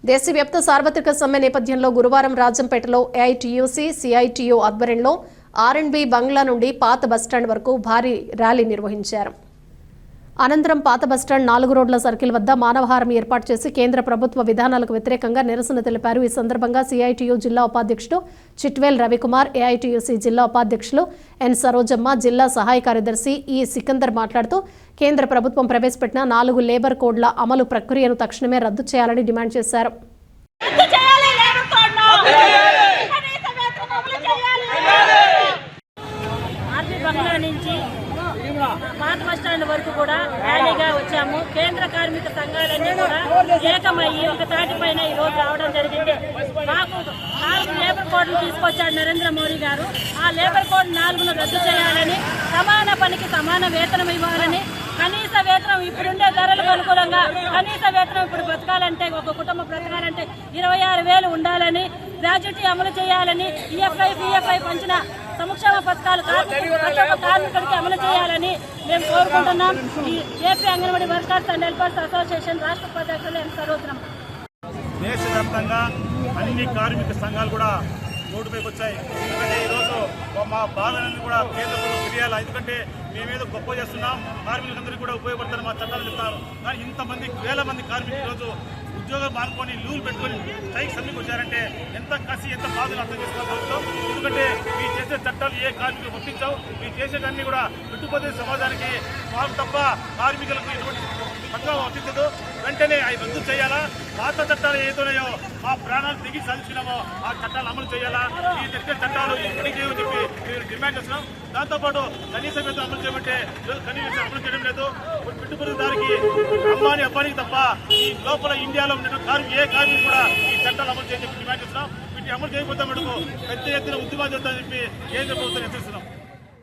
దేశవ్యాప్త సార్వత్రిక సమ్మె నేపథ్యంలో గురువారం రాజంపేటలో ఏఐటీయూసీ, సిఐటియు ఆధ్వర్యంలో ఆర్ఎండ్బి బంగ్లా నుండి పాత బస్టాండ్ వరకు భారీ ర్యాలీ నిర్వహించారు. అనంతరం పాత బస్టాండ్ 4 రోడ్ల సర్కిల్ వద్ద మానవహారం ఏర్పాటు చేసి కేంద్ర ప్రభుత్వ విధానాలకు వ్యతిరేకంగా నిరసన తెలిపారు. ఈ సందర్భంగా సిఐటియు జిల్లా ఉపాధ్యక్షుడు చిట్వేల్ రవికుమార్, ఏఐటీయూసీ జిల్లా ఉపాధ్యక్షులు ఎన్ సరోజమ్మ, జిల్లా సహాయ కార్యదర్శి ఈ సికందర్ మాట్లాడుతూ కేంద్ర ప్రభుత్వం ప్రవేశపెట్టిన 4 లేబర్ కోడ్ల అమలు ప్రక్రియను తక్షణమే రద్దు చేయాలని డిమాండ్ చేశారు. పాత బస్టాండ్ వరకు కూడా ర్యాలీగా వచ్చాము. కేంద్ర కార్మిక సంఘాలన్నీ కూడా ఏకమయ్యి ఒక తాటిపైన ఈ రోజు రావడం జరిగింది. మాకు 4 లేబర్ కోడ్లు తీసుకొచ్చాడు నరేంద్ర మోడీ గారు. ఆ లేబర్ కోడ్ 4ను రద్దు చేయాలని, సమాన పనికి సమాన వేతనం ఇవ్వాలని, కనీస వేతనం ఇప్పుడుండే ధరలకు అనుకూలంగా కనీస వేతనం ఇప్పుడు బ్రతకాలంటే, ఒక కుటుంబం బ్రతకాలంటే 26,000 ఉండాలని, గ్రాడ్యుటీ అమలు చేయాలని, ఈఎఫ్ఐ, పిఎఫ్ఐ పంచిన సంక్షేమ పథకాలు కార్మికుడికి అమలు చేయాలని మేము కోరుకుంటున్నాం. ఈ AP anganwadi workers and helpers association రాష్ట్ర ఉపాధ్యక్షులు ఎన్ సరోజమ్మ. దేశవ్యాప్తంగా అన్ని కార్మిక సంఘాలు కూడా రోడ్డుపైకి వచ్చాయి. ఎందుకంటే ఈరోజు మా బాధలన్నీ కూడా కేంద్ర ప్రభుత్వం తెలియాలి. ఎందుకంటే మేమేదో గొప్ప చేస్తున్నాం, కార్మికులందరికీ కూడా ఉపయోగపడతారు మా చట్టాలు చెప్తారు. కానీ ఇంతమంది వేల మంది కార్మికులు ఈరోజు ఉద్యోగం మానుకొని లీవ్లు పెట్టుకొని స్ట్రైక్ సమ్మెకి వచ్చారంటే ఎంత కసి, ఎంత బాధలు అర్థం చేసుకోవాలి ప్రభుత్వం. ఎందుకంటే మీరు చేసే చట్టాలు ఏ కార్మికులు వర్తించవు. మీరు చేసేటన్నీ కూడా పెట్టుబడి సమాజానికి మాకు తప్ప కార్మికులకు ఎటువంటి పథకం వర్తించదు. వెంటనే అవి రద్దు చేయాలా. పాత చట్టాలు ఏదోనాయో మా ప్రాణాలు దిగి సాధించినామో ఆ చట్టాలు అమలు చేయాలా. ఈ తెచ్చే చట్టాలు ఇప్పటికీ చేయమని చెప్పి మేము డిమాండ్ చేస్తున్నాం. దాంతోపాటు కనీస వేతనం అమలు చేయమంటే కనీస అమలు చేయడం లేదు. పెట్టుబడిదారికి అబ్బానికి తప్ప ఈ లోపల ఇండియాలో ఉన్న ఏ కార్మికులు కూడా ఈ చట్టాలు అమలు చేయని చెప్పి డిమాండ్ చేస్తున్నాం. వీటిని అమలు చేయకపోతే మటుకు పెద్ద ఎత్తున ఉద్యమాలు చేద్దామని చెప్పి కేంద్ర ప్రభుత్వం హెచ్చరిస్తున్నాం.